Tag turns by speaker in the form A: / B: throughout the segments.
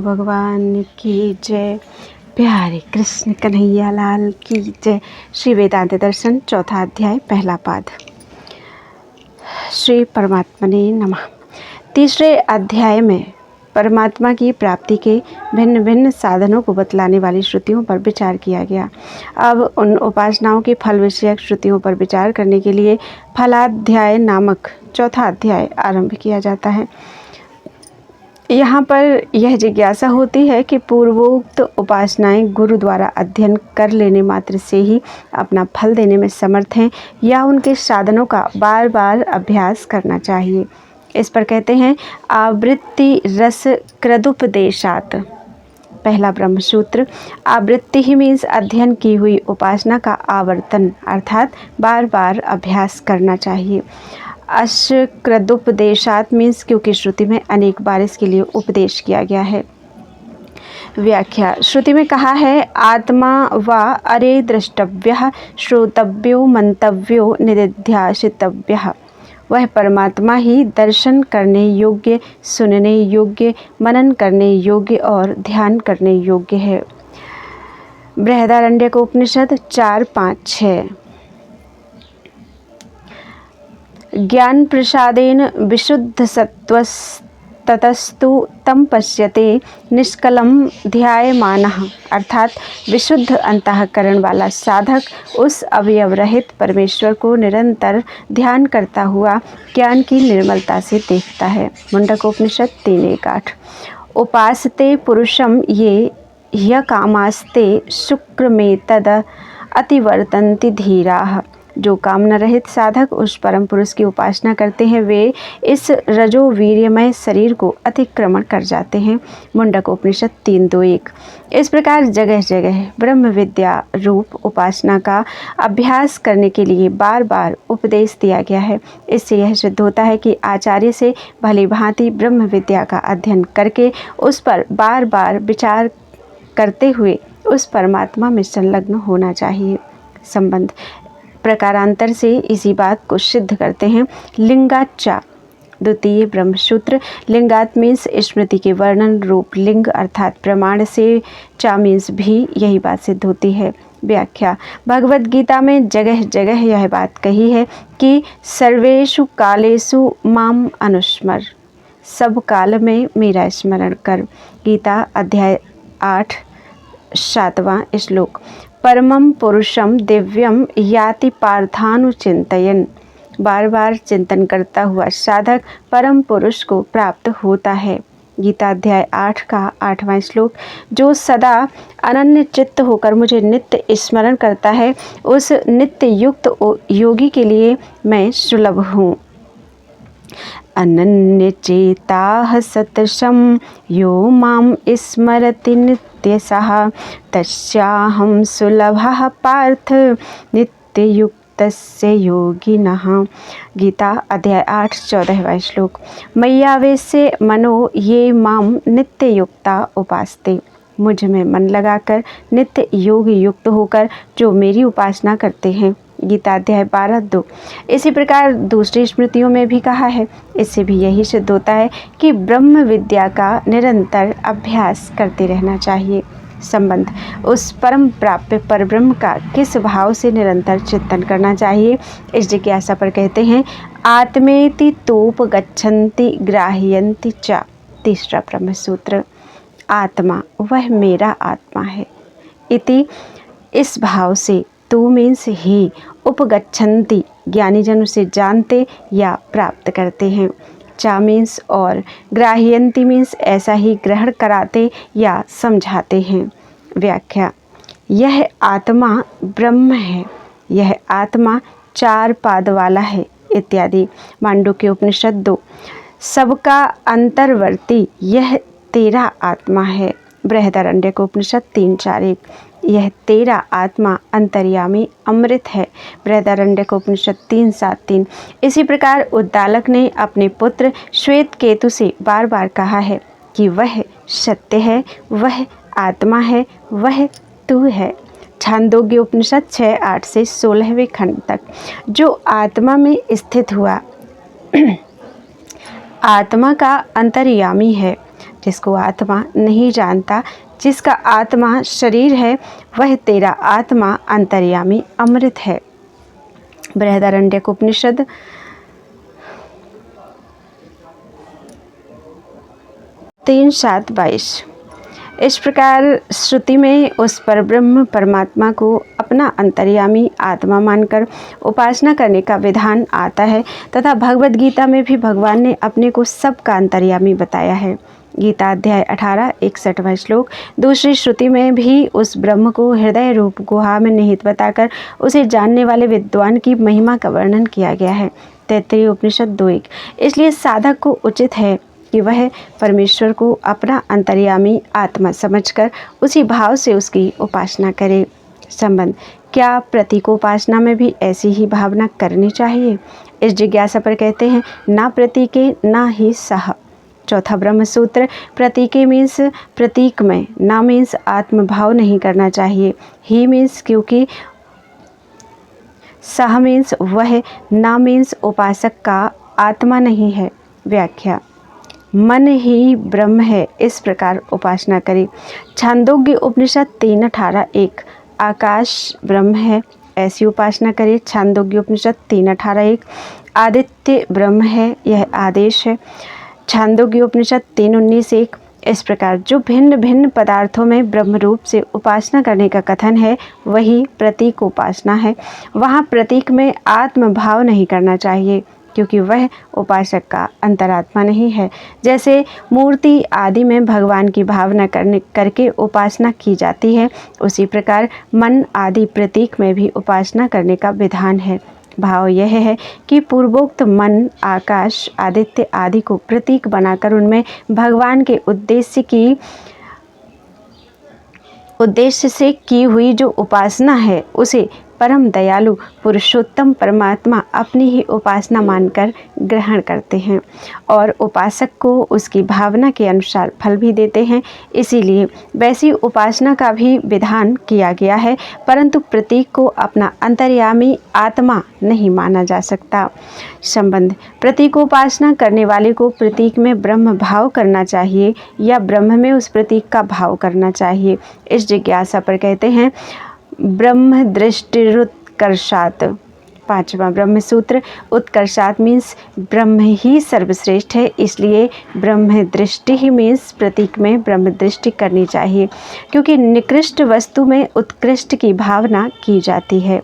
A: भगवान की जय। प्यारे कृष्ण कन्हैया लाल की जय। श्री वेदांत दर्शन चौथा अध्याय पहला पाद। श्री परमात्मने नमः। तीसरे अध्याय में परमात्मा की प्राप्ति के भिन्न भिन्न साधनों को बतलाने वाली श्रुतियों पर विचार किया गया। अब उन उपासनाओं की फल विषयक श्रुतियों पर विचार करने के लिए फलाध्याय नामक चौथा अध्याय आरंभ किया जाता है। यहाँ पर यह जिज्ञासा होती है कि पूर्वोक्त उपासनाएं गुरु द्वारा अध्ययन कर लेने मात्र से ही अपना फल देने में समर्थ हैं या उनके साधनों का बार बार अभ्यास करना चाहिए। इस पर कहते हैं आवृत्ति रस कृदुपदेशात। पहला ब्रह्मसूत्र। आवृत्ति ही मीन्स अध्ययन की हुई उपासना का आवर्तन अर्थात बार बार अभ्यास करना चाहिए। अशकृदुपदेशात मीन्स क्योंकि श्रुति में अनेक बार इसके लिए उपदेश किया गया है। व्याख्या। श्रुति में कहा है आत्मा व अरे द्रष्टव्यः श्रोतव्यो मंतव्यो निदिध्यासितव्यः। वह परमात्मा ही दर्शन करने योग्य, सुनने योग्य, मनन करने योग्य और ध्यान करने योग्य है। बृहदारण्यक उपनिषद 4-5-6। ज्ञान प्रसादेन विशुद्ध सत्वस्ततस्तु तम पश्यते निष्कलम ध्यायमानः। अर्थात विशुद्ध अंतःकरण वाला साधक उस अवयव रहित परमेश्वर को निरंतर ध्यान करता हुआ ज्ञान की निर्मलता से देखता है। मुंडकोपनिषद 3-1-8। उपासते पुरुषम ये ह्यकामास्ते शुक्र में तद अतिवर्तन्ति धीराः। जो कामना रहित साधक उस परम पुरुष की उपासना करते हैं वे इस रजो वीर्यमय शरीर को अतिक्रमण कर जाते हैं। मुंडकोपनिषद 3-2-1। इस प्रकार जगह जगह ब्रह्म विद्या रूप उपासना का अभ्यास करने के लिए बार बार उपदेश दिया गया है। इससे यह सिद्ध होता है कि आचार्य से भली भांति ब्रह्म विद्या का अध्ययन करके उस पर बार बार विचार करते हुए उस परमात्मा में संलग्न होना चाहिए। संबंध प्रकारांतर से इसी बात को सिद्ध करते हैं। लिंगाच्चा। द्वितीय ब्रह्मसूत्र। लिंगात मीन्स स्मृति के वर्णन रूप लिंग अर्थात प्रमाण से चा मीन्स भी यही बात सिद्ध होती है। व्याख्या। भगवद गीता में जगह जगह यह बात कही है कि सर्वेषु कालेषु माम अनुस्मर। सब काल में मेरा स्मरण कर। गीता अध्याय 8 7वां श्लोक। परमं पुरुषम दिव्यम याति पार्थानुचिंतयन्। बार बार चिंतन करता हुआ साधक परम पुरुष को प्राप्त होता है। गीता अध्याय 8 का 8वां श्लोक। जो सदा अनन्य चित्त होकर मुझे नित्य स्मरण करता है उस नित्य युक्त योगी के लिए मैं सुलभ हूँ। अनन्य चेताः सतशं यो माम स्मरति नित्यसः तस्याहं सुलभः पार्थ नित्ययुक्तस्य योगिनः। गीता अध्याय 8 14वां श्लोक। मय्यावेश्य मनो ये माम नित्ययुक्ता उपासते। मुझ में मन लगाकर नित्य योग युक्त होकर जो मेरी उपासना करते हैं। गीता अध्याय 12:2। इसी प्रकार दूसरी स्मृतियों में भी कहा है। इससे भी यही सिद्ध होता है कि ब्रह्म विद्या का निरंतर अभ्यास करते रहना चाहिए। संबंध उस परम प्राप्य परब्रह्म का किस भाव से निरंतर चिंतन करना चाहिए इस जिज्ञासा पर कहते हैं आत्मेति तोप गच्छन्ति ग्राह्यन्ति च। तीसरा ब्रह्मसूत्र। आत्मा वह मेरा आत्मा है। इति इस भाव से तू मीन्स ही उपगच्छन्ति ज्ञानी जन उसे जानते या प्राप्त करते हैं। चा मीन्स और ग्राह्यन्ति मीन्स ऐसा ही ग्रहण कराते या समझाते हैं। व्याख्या। यह आत्मा ब्रह्म है। यह आत्मा 4 पाद वाला है इत्यादि। मांडुक्य उपनिषद 2। सबका अंतर्वर्ती यह तेरा आत्मा है। बृहदारण्यक उपनिषद 3-4-1। यह तेरा आत्मा अंतर्यामी अमृत है। बृहदारण्यक उपनिषद 3-7-3। इसी प्रकार उद्दालक ने अपने पुत्र श्वेत केतु से बार बार कहा है कि वह सत्य है, वह आत्मा है, वह तू है। छांदोग्य उपनिषद 6-8 से 16वें खंड तक। जो आत्मा में स्थित हुआ आत्मा का अंतर्यामी है जिसको आत्मा नहीं जानता, जिसका आत्मा शरीर है, वह तेरा आत्मा अंतर्यामी अमृत है। बृहदारण्यक उपनिषद 3:7-22। इस प्रकार श्रुति में उस परब्रह्म परमात्मा को अपना अंतर्यामी आत्मा मानकर उपासना करने का विधान आता है तथा भगवद गीता में भी भगवान ने अपने को सबका अंतर्यामी बताया है। गीता अध्याय 18 61वां श्लोक। दूसरी श्रुति में भी उस ब्रह्म को हृदय रूप गुहा में निहित बताकर उसे जानने वाले विद्वान की महिमा का वर्णन किया गया है। तैत्तिरीय उपनिषद 2:1। इसलिए साधक को उचित है कि वह परमेश्वर को अपना अंतर्यामी आत्मा समझकर उसी भाव से उसकी उपासना करे। संबंध। क्या प्रतीकोपासना में भी ऐसी ही भावना करनी चाहिए? इस जिज्ञासा पर कहते हैं, ना प्रतीके ना ही सह। चौथा ब्रह्म सूत्र। प्रतीके मीन्स प्रतीक में, ना मीन्स आत्मभाव नहीं करना चाहिए, ही मीन्स क्योंकि, सह मीन्स वह, ना मीन्स उपासक का आत्मा नहीं है। व्याख्या। मन ही ब्रह्म है, इस प्रकार उपासना करें। छांदोग्य उपनिषद 3:18-1। आकाश ब्रह्म है, ऐसी उपासना करें। छांदोग्य उपनिषद 3:18-1। आदित्य ब्रह्म है, यह आदेश है। छांदोग्य उपनिषद 3:19-1। इस प्रकार जो भिन्न भिन्न पदार्थों में ब्रह्म रूप से उपासना करने का कथन है, वही प्रतीक उपासना है। वहाँ प्रतीक में आत्मभाव नहीं करना चाहिए, क्योंकि वह उपासक का अंतरात्मा नहीं है। जैसे मूर्ति आदि में भगवान की भावना करके उपासना की जाती है, उसी प्रकार मन आदि प्रतीक में भी उपासना करने का विधान है। भाव यह है कि पूर्वोक्त मन, आकाश, आदित्य आदि को प्रतीक बनाकर उनमें भगवान के उद्देश्य से की हुई जो उपासना है, उसे परम दयालु पुरुषोत्तम परमात्मा अपनी ही उपासना मानकर ग्रहण करते हैं और उपासक को उसकी भावना के अनुसार फल भी देते हैं। इसीलिए वैसी उपासना का भी विधान किया गया है, परंतु प्रतीक को अपना अंतर्यामी आत्मा नहीं माना जा सकता। संबंध। प्रतीकोपासना करने वाले को प्रतीक में ब्रह्म भाव करना चाहिए या ब्रह्म में उस प्रतीक का भाव करना चाहिए। इस जिज्ञासा पर कहते हैं, ब्रह्म दृष्टिरुत्कर्षात्। पांचवा ब्रह्म सूत्र। उत्कर्षात् मीन्स ब्रह्म ही सर्वश्रेष्ठ है, इसलिए ब्रह्म दृष्टि ही मीन्स प्रतीक में ब्रह्म दृष्टि करनी चाहिए, क्योंकि निकृष्ट वस्तु में उत्कृष्ट की भावना की जाती है।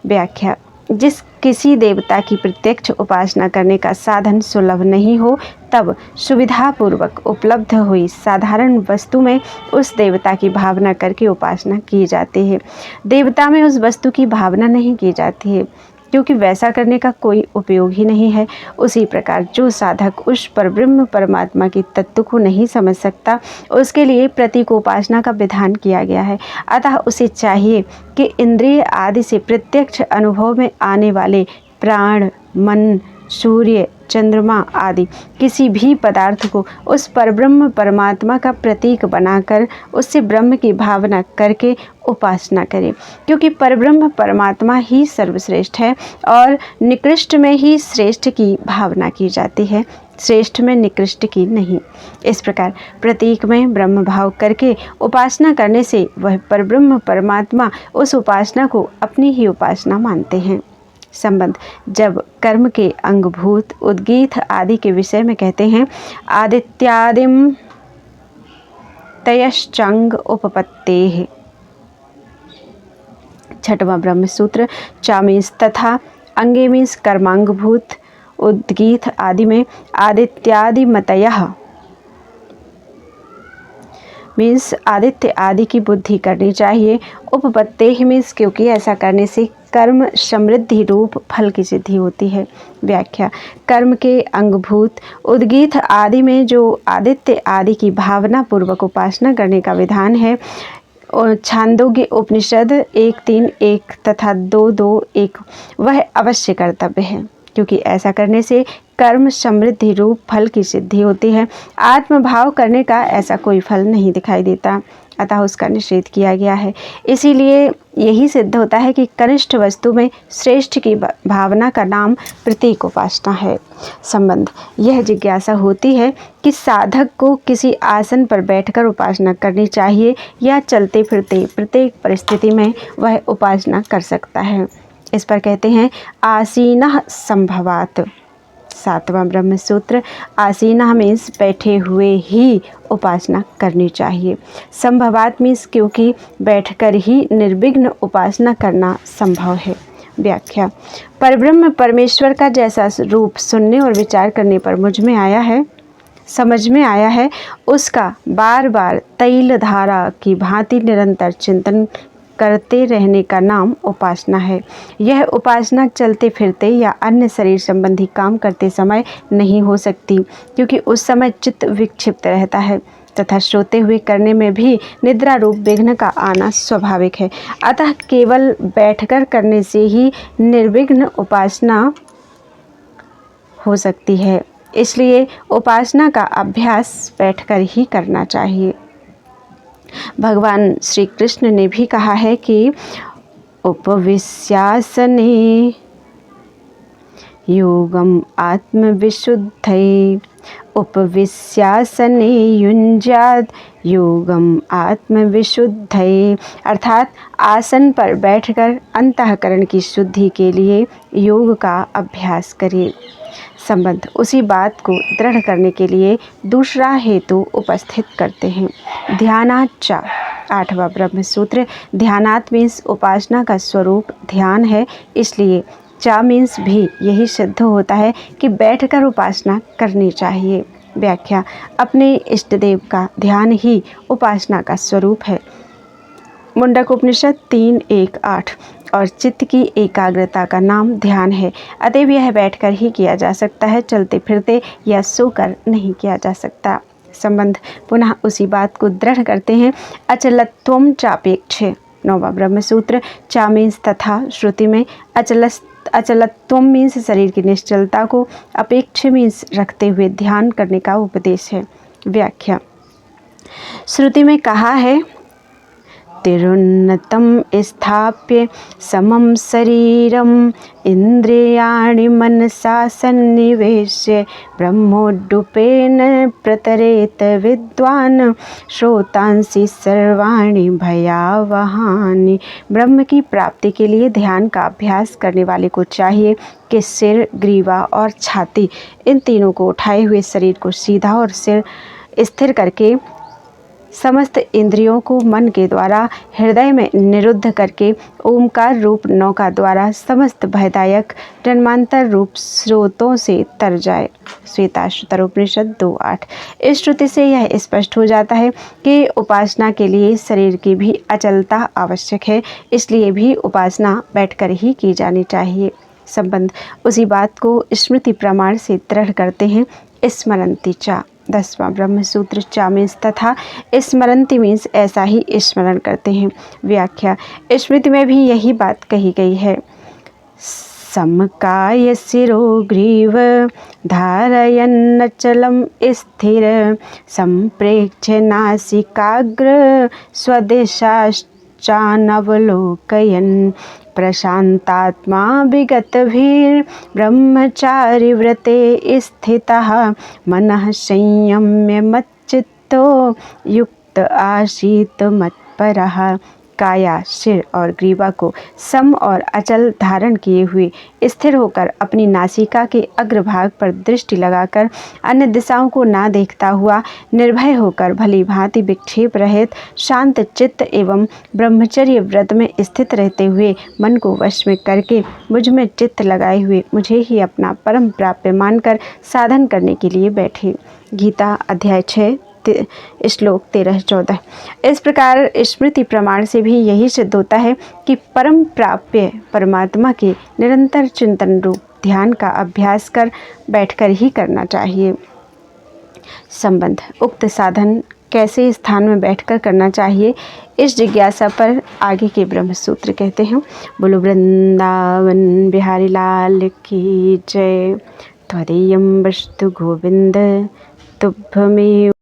A: व्याख्या। जिस किसी देवता की प्रत्यक्ष उपासना करने का साधन सुलभ नहीं हो, तब सुविधापूर्वक उपलब्ध हुई साधारण वस्तु में उस देवता की भावना करके उपासना की जाती है। देवता में उस वस्तु की भावना नहीं की जाती है, क्योंकि वैसा करने का कोई उपयोग ही नहीं है। उसी प्रकार जो साधक उस परब्रह्म परमात्मा की तत्व को नहीं समझ सकता, उसके लिए प्रतीकोपासना का विधान किया गया है। अतः उसे चाहिए कि इंद्रिय आदि से प्रत्यक्ष अनुभव में आने वाले प्राण, मन, सूर्य, चंद्रमा आदि किसी भी पदार्थ को उस परब्रह्म परमात्मा का प्रतीक बनाकर उससे ब्रह्म की भावना करके उपासना करें, क्योंकि परब्रह्म परमात्मा ही सर्वश्रेष्ठ है और निकृष्ट में ही श्रेष्ठ की भावना की जाती है, श्रेष्ठ में निकृष्ट की नहीं। इस प्रकार प्रतीक में ब्रह्म भाव करके उपासना करने से वह परब्रह्म परमात्मा उस उपासना को अपनी ही उपासना मानते हैं। संबंध। जब कर्म के अंगभूत उद्गीत आदि के विषय में कहते हैं, आदित्यादिम तयश्चंग उपपत्तेः। छठवां ब्रह्म सूत्र। चा मीन्स तथा, अंगे मीन्स कर्मांगभूत, उद्गीत आदि में आदित्यादि मतयः मीन्स आदित्य आदि की बुद्धि करनी चाहिए। उपपत्तेः मीन्स क्योंकि ऐसा करने से कर्म समृद्धि रूप फल की सिद्धि होती है। व्याख्या। कर्म के अंगभूत उद्गीत आदि में जो आदित्य आदि की भावना पूर्वक उपासना करने का विधान है, छांदोग्य उपनिषद 1:3-1 तथा 2:2-1 वह अवश्य कर्तव्य है, क्योंकि ऐसा करने से कर्म समृद्धि रूप फल की सिद्धि होती है। आत्मभाव करने का ऐसा कोई फल नहीं दिखाई देता, अतः उसका निषेध किया गया है। इसीलिए यही सिद्ध होता है कि कनिष्ठ वस्तु में श्रेष्ठ की भावना का नाम प्रतीक उपासना है। संबंध, यह जिज्ञासा होती है कि साधक को किसी आसन पर बैठकर उपासना करनी चाहिए या चलते फिरते प्रत्येक परिस्थिति में वह उपासना कर सकता है। इस पर कहते हैं आसीनः संभवात। 7वां ब्रह्म सूत्र। आसीनः मीन्स बैठे हुए ही उपासना करनी चाहिए। संभवात मीन्स क्योंकि बैठकर ही निर्विघ्न उपासना करना संभव है। व्याख्या, परब्रह्म परमेश्वर का जैसा रूप सुनने और विचार करने पर समझ में आया है, उसका बार बार तैल धारा की भांति निरंतर चिंतन करते रहने का नाम उपासना है। यह उपासना चलते फिरते या अन्य शरीर संबंधी काम करते समय नहीं हो सकती, क्योंकि उस समय चित्त विक्षिप्त रहता है तथा सोते हुए करने में भी निद्रा रूप विघ्न का आना स्वाभाविक है। अतः केवल बैठकर करने से ही निर्विघ्न उपासना हो सकती है। इसलिए उपासना का अभ्यास बैठकर ही करना चाहिए। भगवान श्री कृष्ण ने भी कहा है कि उपविश्यासने योगम आत्मविशुद्धये, उपविश्यासने युञ्जात योगम आत्मविशुद्धये, अर्थात आसन पर बैठकर अंतःकरण की शुद्धि के लिए योग का अभ्यास करें। संबंध, उसी बात को दृढ़ करने के लिए दूसरा हेतु उपस्थित करते हैं। ध्यानाच्चा। 8वां ब्रह्म सूत्र। ध्यानात् मीन्स उपासना का स्वरूप ध्यान है, इसलिए चा मीन्स भी यही सिद्ध होता है कि बैठकर उपासना करनी चाहिए। व्याख्या, अपने इष्ट देव का ध्यान ही उपासना का स्वरूप है। मुंडक उपनिषद 3:1-8। और चित्त की एकाग्रता का नाम ध्यान है, अतएव यह बैठकर ही किया जा सकता है, चलते फिरते या सोकर नहीं किया जा सकता। संबंध, पुनः उसी बात को दृढ़ करते हैं। अचलत्वम चापेक्षे। 9वां ब्रह्म सूत्र। चा मीन्स तथा, श्रुति में अचलत्वम मीन्स शरीर की निश्चलता को, अपेक्ष मीन्स रखते हुए ध्यान करने का उपदेश है। व्याख्या, श्रुति में कहा है तिरुन्नतं स्थाप्य समं शरीरम इंद्रियाणि मनसा सन्निवेश्य ब्रह्मोड्डूपेन प्रतरेत विद्वान् श्रोतांसि सर्वाणि भयावहानि। ब्रह्म की प्राप्ति के लिए ध्यान का अभ्यास करने वाले को चाहिए कि सिर, ग्रीवा और छाती, इन तीनों को उठाए हुए शरीर को सीधा और सिर स्थिर करके समस्त इंद्रियों को मन के द्वारा हृदय में निरुद्ध करके ओमकार रूप नौका द्वारा समस्त भयदायक जन्मांतर रूप स्रोतों से तर जाए। श्वेताश्वतर उपनिषद 2:8। इस श्रुति से यह स्पष्ट हो जाता है कि उपासना के लिए शरीर की भी अचलता आवश्यक है, इसलिए भी उपासना बैठकर ही की जानी चाहिए। संबंध, उसी बात को स्मृति प्रमाण से दृढ़ करते हैं। स्मरन्ति चा। 10वां ब्रह्म सूत्र। चा मीन्स तथा, स्मरन्ति मीन्स ऐसा ही स्मरण करते हैं। व्याख्या, स्मृति में भी यही बात कही गई है। समकाय शिरो ग्रीव धारयन्नचलं स्थिर संप्रेक्ष्य नासिकाग्र स्वदेशाश्चानवलोकयन् प्रशांतात्मा विगतभीर ब्रह्मचारी व्रते स्थितः मनः संयम्य मच्चित्तो युक्त आसीत मत्परः। काया, सिर और ग्रीवा को सम और अचल धारण किए हुए स्थिर होकर अपनी नासिका के अग्रभाग पर दृष्टि लगाकर अन्य दिशाओं को ना देखता हुआ निर्भय होकर भली भांति विक्षेप रहित शांत चित्त एवं ब्रह्मचर्य व्रत में स्थित रहते हुए मन को वश में करके मुझ में चित्त लगाए हुए मुझे ही अपना परम प्राप्य मानकर साधन करने के लिए बैठे। गीता अध्याय 6 श्लोक 13-14। इस प्रकार स्मृति प्रमाण से भी यही सिद्ध होता है कि परम प्राप्य परमात्मा के निरंतर चिंतन रूप ध्यान का अभ्यास कर बैठकर ही करना चाहिए। संबंध, उक्त साधन कैसे स्थान में बैठकर करना चाहिए, इस जिज्ञासा पर आगे के ब्रह्म सूत्र कहते हैं। बोलो वृंदावन बिहारी लाल की जय। त्वदीयं वस्तु गोविंद तुभ्यमेव